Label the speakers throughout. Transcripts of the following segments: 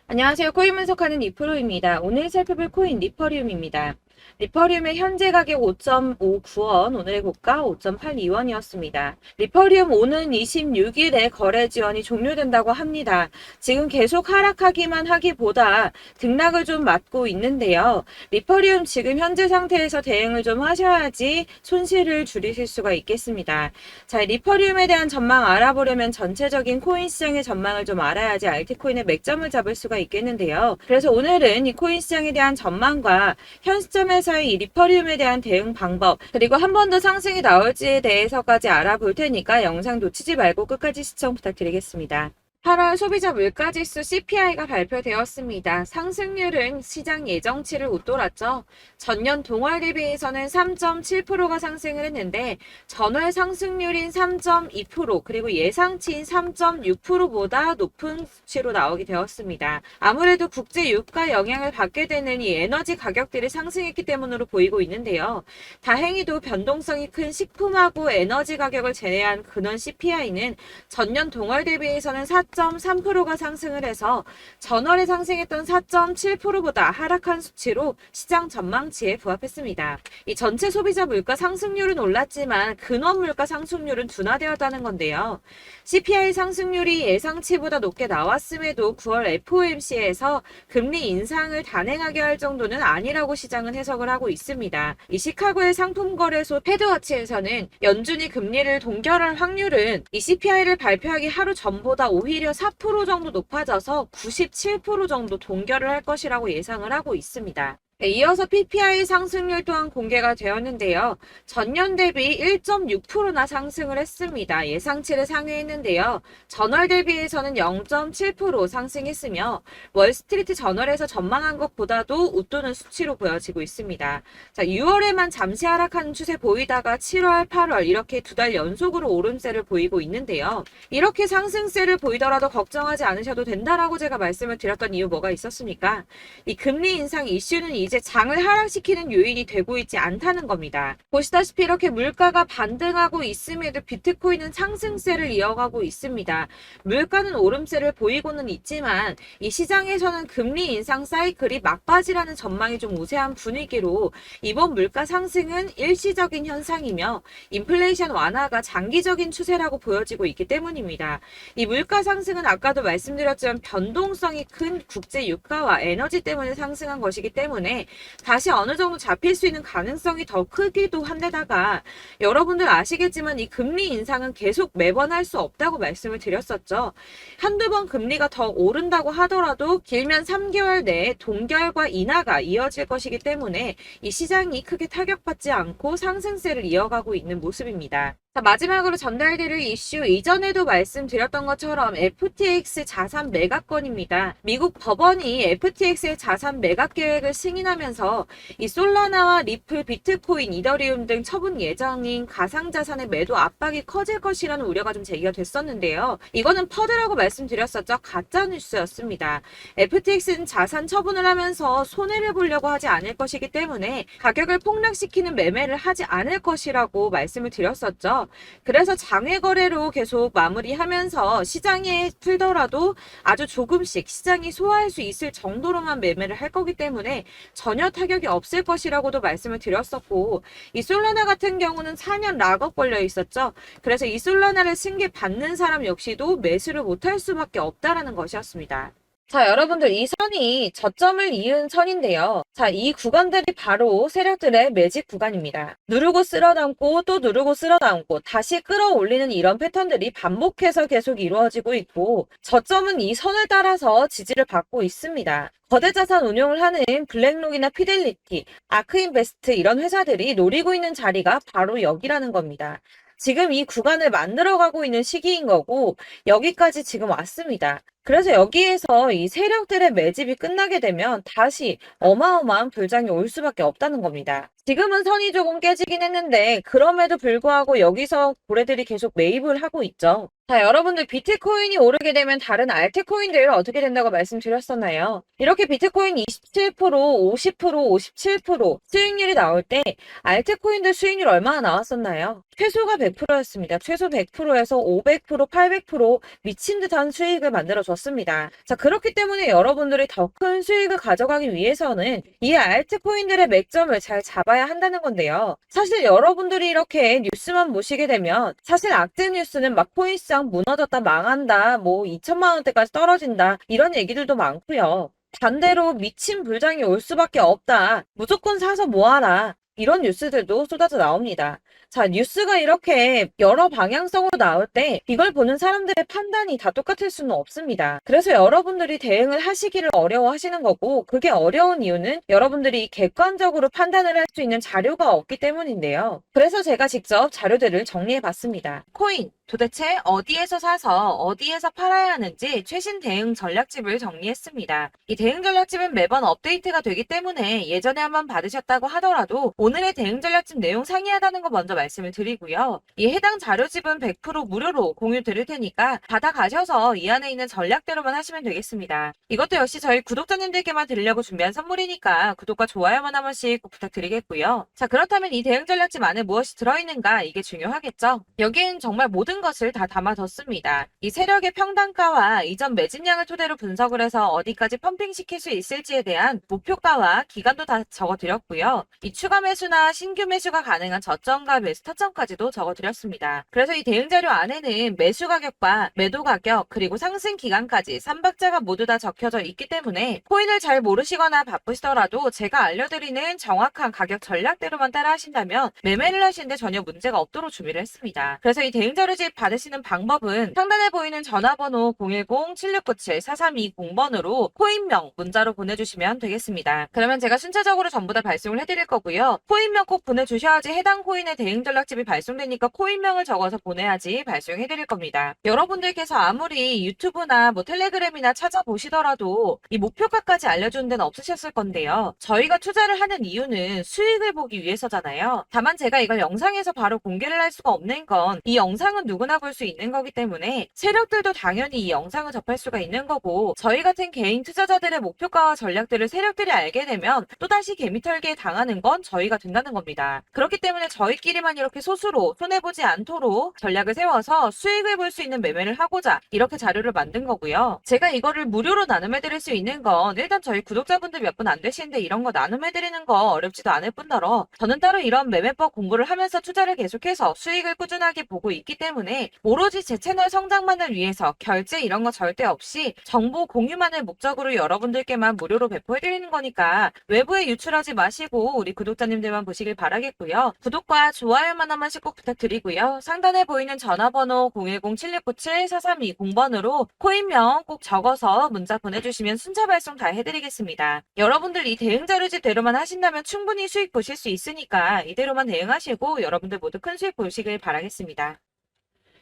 Speaker 1: 안녕하세요. 코인 분석하는 리프로입니다. 오늘 살펴볼 코인 리퍼리움입니다. 리퍼리움의 현재 가격 5.59원, 오늘의 고가 5.82원이었습니다. 리퍼리움 오는 26일에 거래 지원이 종료된다고 합니다. 지금 계속 하락하기만 하기보다 등락을 좀 맞고 있는데요. 리퍼리움 지금 현재 상태에서 대응을 좀 하셔야지 손실을 줄이실 수가 있겠습니다. 자, 리퍼리움에 대한 전망 알아보려면 전체적인 코인 시장의 전망을 좀 알아야지 알트코인의 맥점을 잡을 수가 있겠는데요. 그래서 오늘은 이 코인 시장에 대한 전망과 현 시점에서의 이 리퍼리움에 대한 대응 방법, 그리고 한 번 더 상승이 나올지에 대해서까지 알아볼 테니까 영상 놓치지 말고 끝까지 시청 부탁드리겠습니다. 8월 소비자 물가지수 CPI가 발표되었습니다. 상승률은 시장 예정치를 웃돌았죠. 전년 동월 대비해서는 3.7%가 상승을 했는데 전월 상승률인 3.2% 그리고 예상치인 3.6%보다 높은 수치로 나오게 되었습니다. 아무래도 국제 유가 영향을 받게 되는 이 에너지 가격들이 상승했기 때문으로 보이고 있는데요. 다행히도 변동성이 큰 식품하고 에너지 가격을 제외한 근원 CPI는 전년 동월 대비해서는 4.3%가 상승을 해서 전월에 상승했던 4.7%보다 하락한 수치로 시장 전망치에 부합했습니다. 이 전체 소비자 물가 상승률은 올랐지만 근원 물가 상승률은 둔화되었다는 건데요. CPI 상승률이 예상치보다 높게 나왔음에도 9월 FOMC에서 금리 인상을 단행하게 할 정도는 아니라고 시장은 해석을 하고 있습니다. 이 시카고의 상품거래소 패드워치에서는 연준이 금리를 동결할 확률은 이 CPI를 발표하기 하루 전보다 오히려 4% 정도 높아져서 97% 정도 동결을 할 것이라고 예상을 하고 있습니다. 네, 이어서 PPI 상승률 또한 공개가 되었는데요. 전년 대비 1.6%나 상승을 했습니다. 예상치를 상회했는데요. 전월 대비해서는 0.7% 상승했으며 월스트리트 저널에서 전망한 것보다도 웃도는 수치로 보여지고 있습니다. 자, 6월에만 잠시 하락하는 추세 보이다가 7월, 8월 이렇게 두 달 연속으로 오름세를 보이고 있는데요. 이렇게 상승세를 보이더라도 걱정하지 않으셔도 된다라고 제가 말씀을 드렸던 이유 뭐가 있었습니까? 이 금리 인상 이슈는 이제 장을 하락시키는 요인이 되고 있지 않다는 겁니다. 보시다시피 이렇게 물가가 반등하고 있음에도 비트코인은 상승세를 이어가고 있습니다. 물가는 오름세를 보이고는 있지만 이 시장에서는 금리 인상 사이클이 막바지라는 전망이 좀 우세한 분위기로 이번 물가 상승은 일시적인 현상이며 인플레이션 완화가 장기적인 추세라고 보여지고 있기 때문입니다. 이 물가 상승은 아까도 말씀드렸지만 변동성이 큰 국제 유가와 에너지 때문에 상승한 것이기 때문에 다시 어느 정도 잡힐 수 있는 가능성이 더 크기도 한데다가 여러분들 아시겠지만 이 금리 인상은 계속 매번 할 수 없다고 말씀을 드렸었죠. 한두 번 금리가 더 오른다고 하더라도 길면 3개월 내에 동결과 인하가 이어질 것이기 때문에 이 시장이 크게 타격받지 않고 상승세를 이어가고 있는 모습입니다. 자, 마지막으로 전달드릴 이슈 이전에도 말씀드렸던 것처럼 FTX 자산 매각건입니다. 미국 법원이 FTX의 자산 매각 계획을 승인하면서 이 솔라나와 리플, 비트코인, 이더리움 등 처분 예정인 가상자산의 매도 압박이 커질 것이라는 우려가 좀 제기가 됐었는데요. 이거는 퍼드라고 말씀드렸었죠. 가짜뉴스였습니다. FTX는 자산 처분을 하면서 손해를 보려고 하지 않을 것이기 때문에 가격을 폭락시키는 매매를 하지 않을 것이라고 말씀을 드렸었죠. 그래서 장외 거래로 계속 마무리하면서 시장에 풀더라도 아주 조금씩 시장이 소화할 수 있을 정도로만 매매를 할 거기 때문에 전혀 타격이 없을 것이라고도 말씀을 드렸었고, 이 솔라나 같은 경우는 4년 락업 걸려 있었죠. 그래서 이 솔라나를 승계 받는 사람 역시도 매수를 못할 수밖에 없다라는 것이었습니다. 자, 여러분들 이 선이 저점을 이은 선인데요. 자, 이 구간들이 바로 세력들의 매직 구간입니다. 누르고 쓸어담고 또 누르고 쓸어담고 다시 끌어올리는 이런 패턴들이 반복해서 계속 이루어지고 있고, 저점은 이 선을 따라서 지지를 받고 있습니다. 거대 자산 운용을 하는 블랙록이나 피델리티, 아크인베스트 이런 회사들이 노리고 있는 자리가 바로 여기라는 겁니다. 지금 이 구간을 만들어가고 있는 시기인 거고 여기까지 지금 왔습니다. 그래서 여기에서 이 세력들의 매집이 끝나게 되면 다시 어마어마한 불장이 올 수밖에 없다는 겁니다. 지금은 선이 조금 깨지긴 했는데 그럼에도 불구하고 여기서 고래들이 계속 매입을 하고 있죠. 자, 여러분들 비트코인이 오르게 되면 다른 알트코인들 어떻게 된다고 말씀드렸었나요? 이렇게 비트코인 27%, 50%, 57% 수익률이 나올 때 알트코인들 수익률 얼마나 나왔었나요? 최소가 100%였습니다. 최소 100%에서 500%, 800% 미친 듯한 수익을 만들어줬습니다. 많아졌습니다. 자, 그렇기 때문에 여러분들이 더 큰 수익을 가져가기 위해서는 이 알트코인들의 맥점을 잘 잡아야 한다는 건데요. 사실 여러분들이 이렇게 뉴스만 보시게 되면 사실 악재 뉴스는 막 코인시장 무너졌다, 망한다, 뭐 2천만 원대까지 떨어진다 이런 얘기들도 많고요. 반대로 미친 불장이 올 수밖에 없다. 무조건 사서 모아라. 이런 뉴스들도 쏟아져 나옵니다. 자, 뉴스가 이렇게 여러 방향성으로 나올 때 이걸 보는 사람들의 판단이 다 똑같을 수는 없습니다. 그래서 여러분들이 대응을 하시기를 어려워하시는 거고, 그게 어려운 이유는 여러분들이 객관적으로 판단을 할 수 있는 자료가 없기 때문인데요. 그래서 제가 직접 자료들을 정리해 봤습니다. 코인, 도대체 어디에서 사서 어디에서 팔아야 하는지 최신 대응 전략집을 정리했습니다. 이 대응 전략집은 매번 업데이트가 되기 때문에 예전에 한번 받으셨다고 하더라도 오늘의 대응 전략집 내용 상이하다는 거 먼저 말씀을 드리고요. 이 해당 자료집은 100% 무료로 공유 드릴 테니까 받아가셔서 이 안에 있는 전략대로만 하시면 되겠습니다. 이것도 역시 저희 구독자님들께만 드리려고 준비한 선물이니까 구독과 좋아요만 한 번씩 꼭 부탁드리겠고요. 자, 그렇다면 이 대응 전략집 안에 무엇이 들어있는가, 이게 중요하겠죠? 여기엔 정말 모든 것을 다 담아뒀습니다. 이 세력의 평단가와 이전 매집량을 토대로 분석을 해서 어디까지 펌핑시킬 수 있을지에 대한 목표가와 기간도 다 적어드렸고요. 이 추가 매수나 신규 매수가 가능한 저점과 매수 타점까지도 적어드렸습니다. 그래서 이 대응 자료 안에는 매수 가격과 매도 가격, 그리고 상승 기간까지 3박자가 모두 다 적혀져 있기 때문에 코인을 잘 모르시거나 바쁘시더라도 제가 알려드리는 정확한 가격 전략대로만 따라 하신다면 매매를 하시는데 전혀 문제가 없도록 준비를 했습니다. 그래서 이 대응 자료집 받으시는 방법은 상단에 보이는 전화번호 010-7697-4320번으로 코인명 문자로 보내주시면 되겠습니다. 그러면 제가 순차적으로 전부 다 발송을 해드릴 거고요. 코인명 꼭 보내주셔야지 해당 코인의 대응 전략집이 발송되니까 코인명을 적어서 보내야지 발송해드릴 겁니다. 여러분들께서 아무리 유튜브나 뭐 텔레그램이나 찾아보시더라도 이 목표가까지 알려주는 데는 없으셨을 건데요. 저희가 투자를 하는 이유는 수익을 보기 위해서잖아요. 다만 제가 이걸 영상에서 바로 공개를 할 수가 없는 건 이 영상은 누구나 볼 수 있는 거기 때문에 세력들도 당연히 이 영상을 접할 수가 있는 거고, 저희 같은 개인 투자자들의 목표가와 전략들을 세력들이 알게 되면 또다시 개미털기에 당하는 건 저희가 된다는 겁니다. 그렇기 때문에 저희끼리만 이렇게 소수로 손해보지 않도록 전략을 세워서 수익을 볼 수 있는 매매를 하고자 이렇게 자료를 만든 거고요. 제가 이거를 무료로 나눔해드릴 수 있는 건 일단 저희 구독자분들 몇 분 안 되시는데 이런 거 나눔해드리는 거 어렵지도 않을 뿐더러 저는 따로 이런 매매법 공부를 하면서 투자를 계속해서 수익을 꾸준하게 보고 있기 때문에 오로지 제 채널 성장만을 위해서 결제 이런 거 절대 없이 정보 공유만을 목적으로 여러분들께만 무료로 배포해드리는 거니까 외부에 유출하지 마시고 우리 구독자님들만 보시길 바라겠고요. 구독과 좋아요만 한 번씩 꼭 부탁드리고요. 상단에 보이는 전화번호 010-7697-4320번으로 코인명 꼭 적어서 문자 보내주시면 순차 발송 다 해드리겠습니다. 여러분들 이 대응 자료집대로만 하신다면 충분히 수익 보실 수 있으니까 이대로만 대응하시고 여러분들 모두 큰 수익 보시길 바라겠습니다.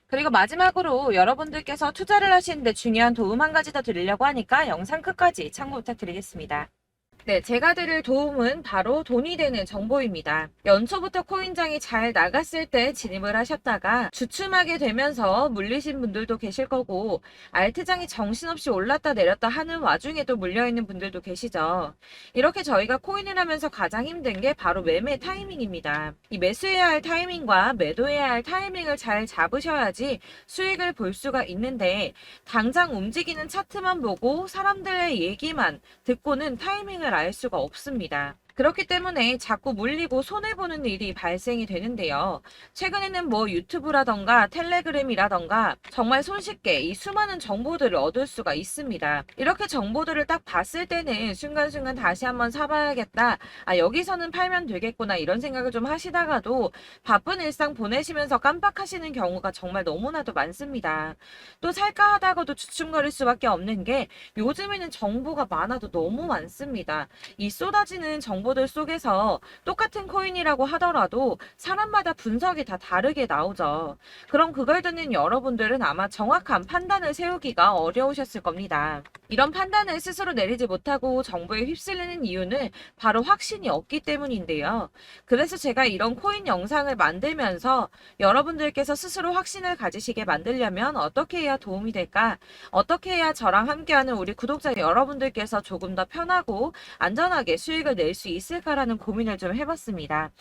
Speaker 1: 그리고 마지막으로 여러분들께서 투자를 하시는데 중요한 도움 한 가지 더 드리려고 하니까 영상 끝까지 참고 부탁드리겠습니다. 네, 제가 드릴 도움은 바로 돈이 되는 정보입니다. 연초부터 코인장이 잘 나갔을 때 진입을 하셨다가 주춤하게 되면서 물리신 분들도 계실 거고, 알트장이 정신없이 올랐다 내렸다 하는 와중에도 물려있는 분들도 계시죠. 이렇게 저희가 코인을 하면서 가장 힘든 게 바로 매매 타이밍입니다. 이 매수해야 할 타이밍과 매도해야 할 타이밍을 잘 잡으셔야지 수익을 볼 수가 있는데, 당장 움직이는 차트만 보고 사람들의 얘기만 듣고는 타이밍을 알 수가 없습니다. 그렇기 때문에 자꾸 물리고 손해보는 일이 발생이 되는데요. 최근에는 뭐 유튜브라던가 텔레그램이라던가 정말 손쉽게 이 수많은 정보들을 얻을 수가 있습니다. 이렇게 정보들을 딱 봤을 때는 순간순간 다시 한번 사봐야겠다, 아 여기서는 팔면 되겠구나 이런 생각을 좀 하시다가도 바쁜 일상 보내시면서 깜빡하시는 경우가 정말 너무나도 많습니다. 또 살까 하다가도 주춤거릴 수밖에 없는 게 요즘에는 정보가 많아도 너무 많습니다. 이 쏟아지는 정보들 속에서 똑같은 코인이라고 하더라도 사람마다 분석이 다 다르게 나오죠. 그럼 그걸 듣는 여러분들은 아마 정확한 판단을 세우기가 어려우셨을 겁니다. 이런 판단을 스스로 내리지 못하고 정보에 휩쓸리는 이유는 바로 확신이 없기 때문인데요. 그래서 제가 이런 코인 영상을 만들면서 여러분들께서 스스로 확신을 가지시게 만들려면 어떻게 해야 도움이 될까? 어떻게 해야 저랑 함께하는 우리 구독자 여러분들께서 조금 더 편하고 안전하게 수익을 낼 수 있을까라는 고민을 좀 해봤습니다.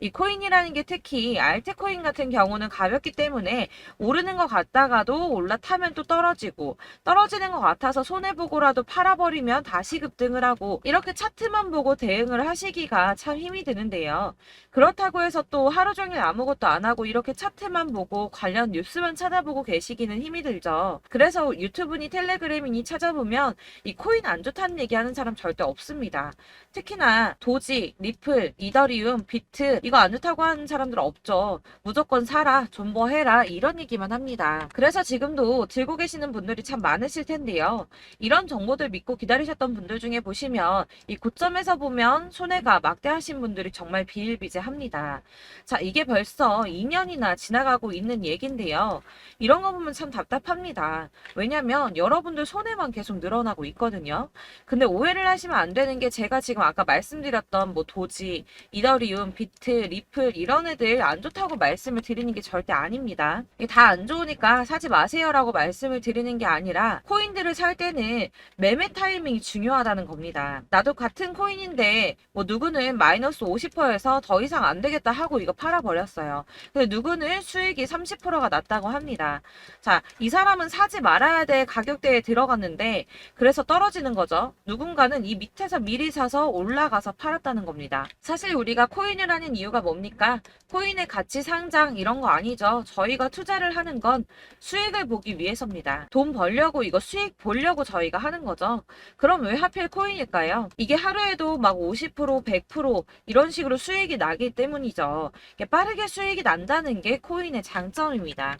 Speaker 1: 이 코인이라는 게 특히 알트코인 같은 경우는 가볍기 때문에 오르는 것 같다가도 올라타면 또 떨어지고, 떨어지는 것 같아서 손해보고라도 팔아버리면 다시 급등을 하고, 이렇게 차트만 보고 대응을 하시기가 참 힘이 드는데요. 그렇다고 해서 또 하루 종일 아무것도 안 하고 이렇게 차트만 보고 관련 뉴스만 찾아보고 계시기는 힘이 들죠. 그래서 유튜브니 텔레그램이니 찾아보면 이 코인 안 좋다는 얘기하는 사람 절대 없습니다. 특히나 도지, 리플, 이더리움, 비트 이거 안 좋다고 하는 사람들 없죠. 무조건 사라, 존버해라 이런 얘기만 합니다. 그래서 지금도 들고 계시는 분들이 참 많으실 텐데요. 이런 정보들 믿고 기다리셨던 분들 중에 보시면 이 고점에서 보면 손해가 막대하신 분들이 정말 비일비재합니다. 자, 이게 벌써 2년이나 지나가고 있는 얘긴데요. 이런 거 보면 참 답답합니다. 왜냐면 여러분들 손해만 계속 늘어나고 있거든요. 근데 오해를 하시면 안 되는 게 제가 지금 아까 말씀드렸던 뭐 도지, 이더리움, 비트, 리플 이런 애들 안 좋다고 말씀을 드리는 게 절대 아닙니다. 이게 다 안 좋으니까 사지 마세요라고 말씀을 드리는 게 아니라 코인들을 살 때는 매매 타이밍이 중요하다는 겁니다. 나도 같은 코인인데 뭐 누구는 마이너스 50%에서 더 이상 안 되겠다 하고 이거 팔아버렸어요. 근데 누구는 수익이 30%가 났다고 합니다. 자, 이 사람은 사지 말아야 될 가격대에 들어갔는데 그래서 떨어지는 거죠. 누군가는 이 밑에서 미리 사서 올라가서 팔았다는 겁니다. 사실 우리가 코인을 하는 이유가 뭡니까? 코인의 가치 상장 이런 거 아니죠. 저희가 투자를 하는 건 수익을 보기 위해서입니다. 돈 벌려고 이거 수익 보려고 저희가 하는 거죠. 그럼 왜 하필 코인일까요? 이게 하루에도 막 50%, 100% 이런 식으로 수익이 나기 때문이죠. 빠르게 수익이 난다는 게 코인의 장점입니다.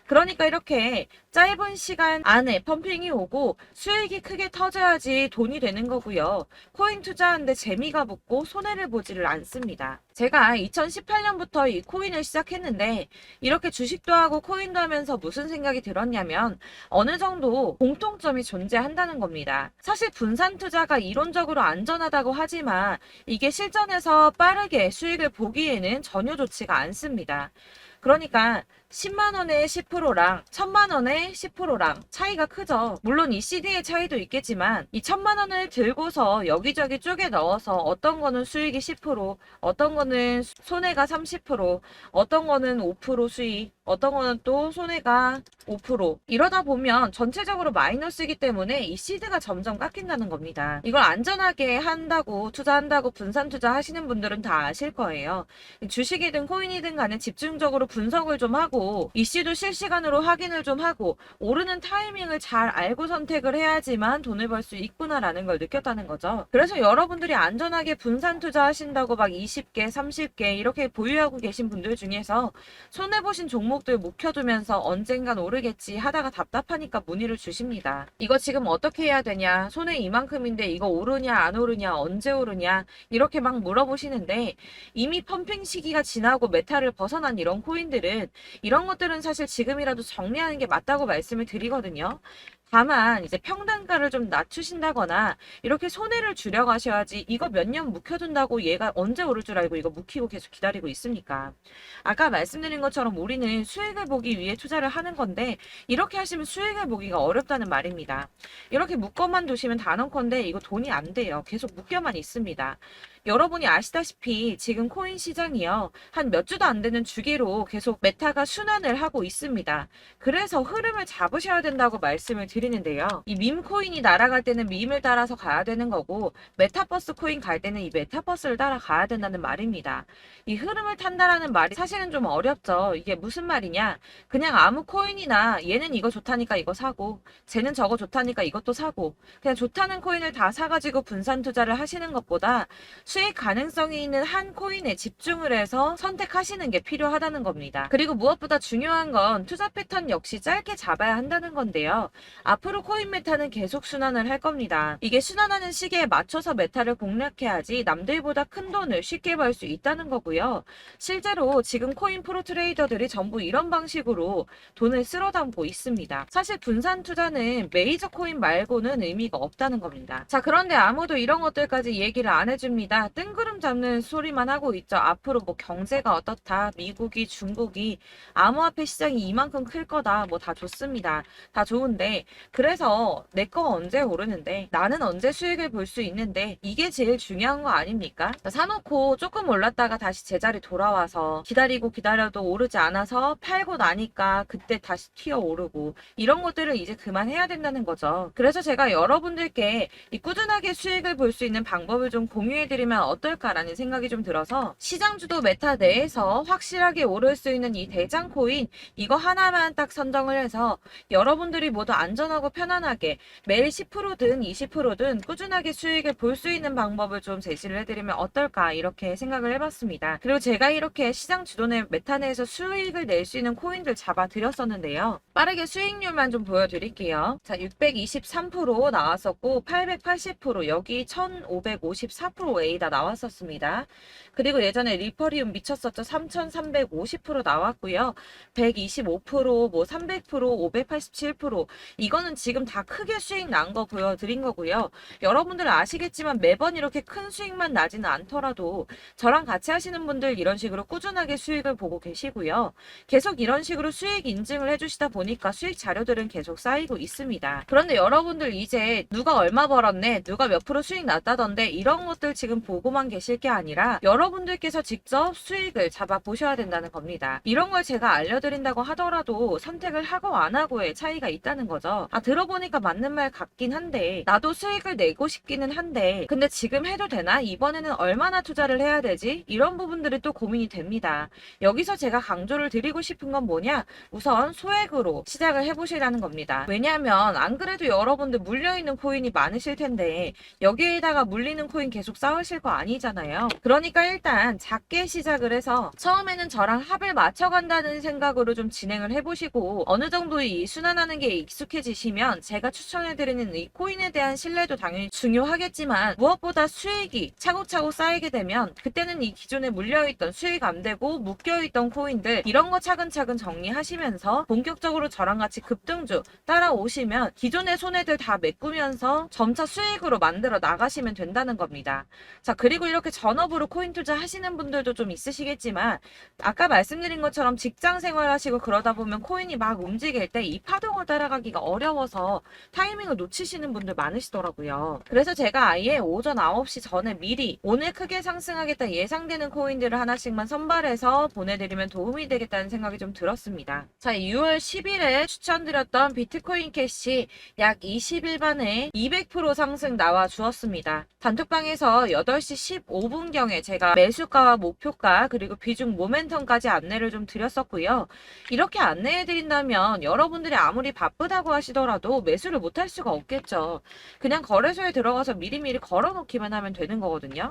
Speaker 1: 그러니까 이렇게 짧은 시간 안에 펌핑이 오고 수익이 크게 터져야지 돈이 되는 거고요. 코인 투자하는데 재미가 붙고 손해를 보지를 않습니다. 제가 2018년부터 이 코인을 시작했는데 이렇게 주식도 하고 코인도 하면서 무슨 생각이 들었냐면 어느 정도 공통점이 존재한다는 겁니다. 사실 분산 투자가 이론적으로 안전하다고 하지만 이게 실전에서 빠르게 수익을 보기에는 전혀 좋지가 않습니다. 그러니까 10만 원에 10%랑 1000만 원에 10%랑 차이가 크죠. 물론 이 CD의 차이도 있겠지만 이 1000만 원을 들고서 여기저기 쪼개 넣어서 어떤 거는 수익이 10%, 어떤 거는 손해가 30%, 어떤 거는 5% 수익, 어떤 거는 또 손해가 5%. 이러다 보면 전체적으로 마이너스이기 때문에 이 시드가 점점 깎인다는 겁니다. 이걸 안전하게 한다고 투자한다고 분산 투자 하시는 분들은 다 아실 거예요. 주식이든 코인이든 간에 집중적으로 분석을 좀 하고 이슈도 실시간으로 확인을 좀 하고 오르는 타이밍을 잘 알고 선택을 해야지만 돈을 벌 수 있구나라는 걸 느꼈다는 거죠. 그래서 여러분들이 안전하게 분산 투자하신다고 막 20개, 30개 이렇게 보유하고 계신 분들 중에서 손해보신 종목들 묵혀두면서 언젠간 오르겠지 하다가 답답하니까 문의를 주십니다. 이거 지금 어떻게 해야 되냐? 손해 이만큼인데 이거 오르냐 안 오르냐 언제 오르냐 이렇게 막 물어보시는데 이미 펌핑 시기가 지나고 메타를 벗어난 이런 코인들은 이런 것들은 사실 지금이라도 정리하는 게 맞다고 말씀을 드리거든요. 다만 이제 평단가를 좀 낮추신다거나 이렇게 손해를 줄여가셔야지 이거 몇 년 묵혀둔다고 얘가 언제 오를 줄 알고 이거 묵히고 계속 기다리고 있습니까? 아까 말씀드린 것처럼 우리는 수익을 보기 위해 투자를 하는 건데 이렇게 하시면 수익을 보기가 어렵다는 말입니다. 이렇게 묶어만 두시면 단언컨대 이거 돈이 안 돼요. 계속 묶여만 있습니다. 여러분이 아시다시피 지금 코인 시장이요. 한 몇 주도 안 되는 주기로 계속 메타가 순환을 하고 있습니다. 그래서 흐름을 잡으셔야 된다고 말씀을 드리는데요. 이 밈 코인이 날아갈 때는 밈을 따라서 가야 되는 거고 메타버스 코인 갈 때는 이 메타버스를 따라가야 된다는 말입니다. 이 흐름을 탄다라는 말이 사실은 좀 어렵죠. 이게 무슨 말이냐? 그냥 아무 코인이나 얘는 이거 좋다니까 이거 사고 쟤는 저거 좋다니까 이것도 사고 그냥 좋다는 코인을 다 사가지고 분산 투자를 하시는 것보다 수익 가능성이 있는 한 코인에 집중을 해서 선택하시는 게 필요하다는 겁니다. 그리고 무엇보다 중요한 건 투자 패턴 역시 짧게 잡아야 한다는 건데요. 앞으로 코인 메타는 계속 순환을 할 겁니다. 이게 순환하는 시기에 맞춰서 메타를 공략해야지 남들보다 큰 돈을 쉽게 벌 수 있다는 거고요. 실제로 지금 코인 프로 트레이더들이 전부 이런 방식으로 돈을 쓸어 담고 있습니다. 사실 분산 투자는 메이저 코인 말고는 의미가 없다는 겁니다. 자, 그런데 아무도 이런 것들까지 얘기를 안 해줍니다. 뜬구름 잡는 소리만 하고 있죠. 앞으로 뭐 경제가 어떻다, 미국이, 중국이, 암호화폐 시장이 이만큼 클 거다, 뭐 다 좋습니다. 다 좋은데 그래서 내 거 언제 오르는데 나는 언제 수익을 볼 수 있는데 이게 제일 중요한 거 아닙니까? 사놓고 조금 올랐다가 다시 제자리 돌아와서 기다리고 기다려도 오르지 않아서 팔고 나니까 그때 다시 튀어 오르고 이런 것들을 이제 그만해야 된다는 거죠. 그래서 제가 여러분들께 이 꾸준하게 수익을 볼 수 있는 방법을 좀 공유해드리면 어떨까라는 생각이 좀 들어서 시장주도 메타 내에서 확실하게 오를 수 있는 이 대장 코인 이거 하나만 딱 선정을 해서 여러분들이 모두 안전하고 편안하게 매일 10%든 20%든 꾸준하게 수익을 볼 수 있는 방법을 좀 제시를 해드리면 어떨까 이렇게 생각을 해봤습니다. 그리고 제가 이렇게 시장 주도내 메타 내에서 수익을 낼 수 있는 코인들 잡아드렸었는데요. 빠르게 수익률만 좀 보여드릴게요. 자, 623% 나왔었고 880% 여기 1554% A다 나왔었습니다. 그리고 예전에 리퍼리움 미쳤었죠. 3350% 나왔고요. 125%, 뭐 300%, 587% 이거는 지금 다 크게 수익 난 거 보여드린 거고요. 여러분들 아시겠지만 매번 이렇게 큰 수익만 나지는 않더라도 저랑 같이 하시는 분들 이런 식으로 꾸준하게 수익을 보고 계시고요. 계속 이런 식으로 수익 인증을 해주시다 보니까 수익 자료들은 계속 쌓이고 있습니다. 그런데 여러분들 이제 누가 얼마 벌었네, 누가 몇 프로 수익 났다던데 이런 것들 지금 보고만 계실 게 아니라 여러분들께서 직접 수익을 잡아 보셔야 된다는 겁니다. 이런 걸 제가 알려드린다고 하더라도 선택을 하고 안 하고의 차이가 있다는 거죠. 들어보니까 맞는 말 같긴 한데 나도 수익을 내고 싶기는 한데 근데 지금 해도 되나? 이번에는 얼마나 투자를 해야 되지? 이런 부분들이 또 고민이 됩니다. 여기서 제가 강조를 드리고 싶은 건 뭐냐? 우선 소액으로 시작을 해보시라는 겁니다. 왜냐하면 안 그래도 여러분들 물려있는 코인이 많으실 텐데 여기에다가 물리는 코인 계속 쌓으실 거 아니잖아요. 그러니까 일단 작게 시작을 해서 처음에는 저랑 합을 맞춰간다는 생각으로 좀 진행을 해보시고 어느 정도 이 순환하는 게 익숙해지시면 제가 추천해드리는 이 코인에 대한 신뢰도 당연히 중요하겠지만 무엇보다 수익이 차곡차곡 쌓이게 되면 그때는 이 기존에 물려있던 수익 안 되고 묶여있던 코인들 이런 거 차근차근 정리하시면서 본격적으로 저랑 같이 급등주 따라오시면 기존의 손해들 다 메꾸면서 점차 수익으로 만들어 나가시면 된다는 겁니다. 자, 그리고 이렇게 전업으로 코인 투자 하시는 분들도 좀 있으시겠지만 아까 말씀드린 것처럼 직장 생활하시고 그러다 보면 코인이 막 움직일 때 이 파동을 따라가기가 어려워서 타이밍을 놓치시는 분들 많으시더라고요. 그래서 제가 아예 오전 9시 전에 미리 오늘 크게 상승하겠다 예상되는 코인들을 하나씩만 선발해서 보내드리면 도움이 되겠다는 생각이 좀 들었습니다. 자, 6월 10일에 추천드렸던 비트코인 캐시 약 20일 만에 200% 상승 나와 주었습니다. 단톡방에서 8시 15분경에 제가 매수가와 목표가 그리고 비중 모멘텀까지 안내를 좀 드렸었고요. 이렇게 안내해드린다면 여러분들이 아무리 바쁘다고 하시더라도 매수를 못할 수가 없겠죠. 그냥 거래소에 들어가서 미리미리 걸어놓기만 하면 되는 거거든요.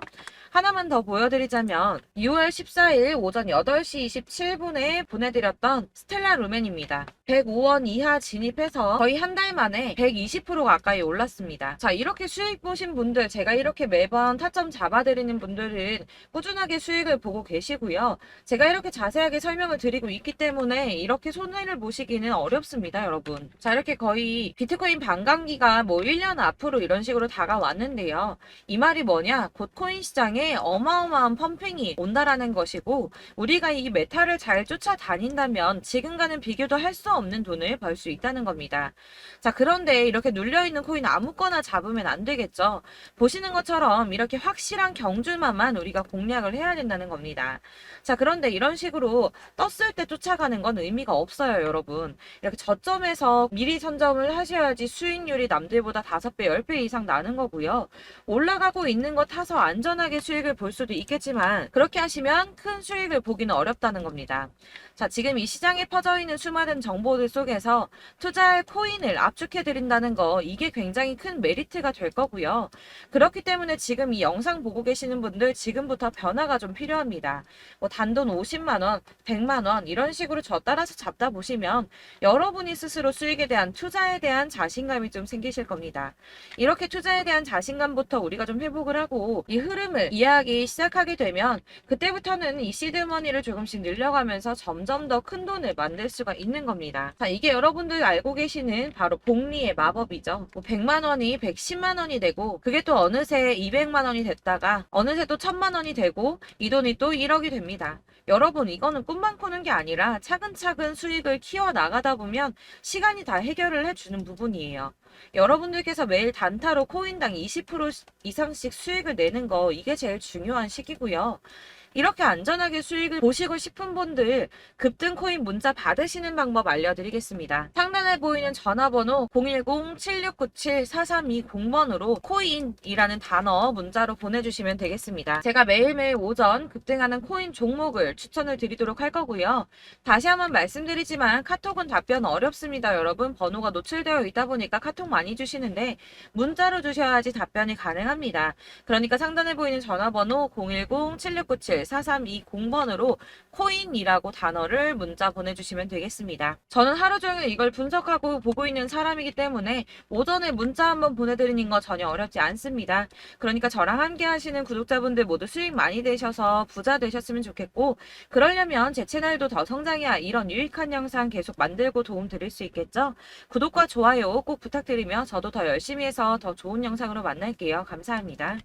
Speaker 1: 하나만 더 보여드리자면 6월 14일 오전 8시 27분에 보내드렸던 스텔라 루멘입니다. 105원 이하 진입해서 거의 한 달 만에 120% 가까이 올랐습니다. 자, 이렇게 수익 보신 분들 제가 이렇게 매번 타점 잡아드리는 분들은 꾸준하게 수익을 보고 계시고요. 제가 이렇게 자세하게 설명을 드리고 있기 때문에 이렇게 손해를 보시기는 어렵습니다, 여러분. 자, 이렇게 거의 비트코인 반감기가 뭐 1년 앞으로 이런 식으로 다가왔는데요. 이 말이 뭐냐? 곧 코인 시장에 어마어마한 펌핑이 온다라는 것이고 우리가 이 메타를 잘 쫓아다닌다면 지금과는 비교도 할 수 없는 돈을 벌 수 있다는 겁니다. 자, 그런데 이렇게 눌려있는 코인 아무거나 잡으면 안 되겠죠. 보시는 것처럼 이렇게 확실한 경주만만 우리가 공략을 해야 된다는 겁니다. 자, 그런데 이런 식으로 떴을 때 쫓아가는 건 의미가 없어요, 여러분. 이렇게 저점에서 미리 선점을 하셔야지 수익률이 남들보다 5배, 10배 이상 나는 거고요. 올라가고 있는 거 타서 안전하게 수익을 볼 수도 있겠지만 그렇게 하시면 큰 수익을 보기는 어렵다는 겁니다. 자, 지금 이 시장에 퍼져 있는 수많은 정보들 속에서 투자할 코인을 압축해 드린다는 거 이게 굉장히 큰 메리트가 될 거고요. 그렇기 때문에 지금 이 영상 보고 계시는 분들 지금부터 변화가 좀 필요합니다. 뭐 단돈 50만 원, 100만 원 이런 식으로 저 따라서 잡다 보시면 여러분이 스스로 수익에 대한 투자에 대한 자신감이 좀 생기실 겁니다. 이렇게 투자에 대한 자신감부터 우리가 좀 회복을 하고 이 흐름을 이해하기 시작하게 되면 그때부터는 이 시드머니를 조금씩 늘려가면서 점점 더 큰 돈을 만들 수가 있는 겁니다. 자, 이게 여러분들 알고 계시는 바로 복리의 마법이죠. 뭐 100만 원이 110만 원이 되고 그게 또 어느새 200만 원이 됐다가 어느새 또 1000만 원이 되고 이 돈이 또 1억이 됩니다. 여러분 이거는 꿈만 꾸는 게 아니라 차근차근 수익을 키워 나가다 보면 시간이 다 해결을 커버를 해주는 부분이에요. 여러분들께서 매일 단타로 코인당 20% 이상씩 수익을 내는 거 이게 제일 중요한 시기고요. 이렇게 안전하게 수익을 보시고 싶은 분들 급등 코인 문자 받으시는 방법 알려드리겠습니다. 상단에 보이는 전화번호 010-7697-4320번으로 코인이라는 단어 문자로 보내주시면 되겠습니다. 제가 매일매일 오전 급등하는 코인 종목을 추천을 드리도록 할 거고요. 다시 한번 말씀드리지만 카톡은 답변 어렵습니다. 여러분 번호가 노출되어 있다 보니까 카톡 많이 주시는데 문자로 주셔야지 답변이 가능합니다. 그러니까 상단에 보이는 전화번호 010-7697-4320번으로 코인이라고 단어를 문자 보내주시면 되겠습니다. 저는 하루 종일 이걸 분석하고 보고 있는 사람이기 때문에 오전에 문자 한번 보내드리는 거 전혀 어렵지 않습니다. 그러니까 저랑 함께 하시는 구독자분들 모두 수익 많이 되셔서 부자 되셨으면 좋겠고, 그러려면 제 채널도 더 성장해야 이런 유익한 영상 계속 만들고 도움 드릴 수 있겠죠? 구독과 좋아요 꼭 부탁드리며 저도 더 열심히 해서 더 좋은 영상으로 만날게요. 감사합니다.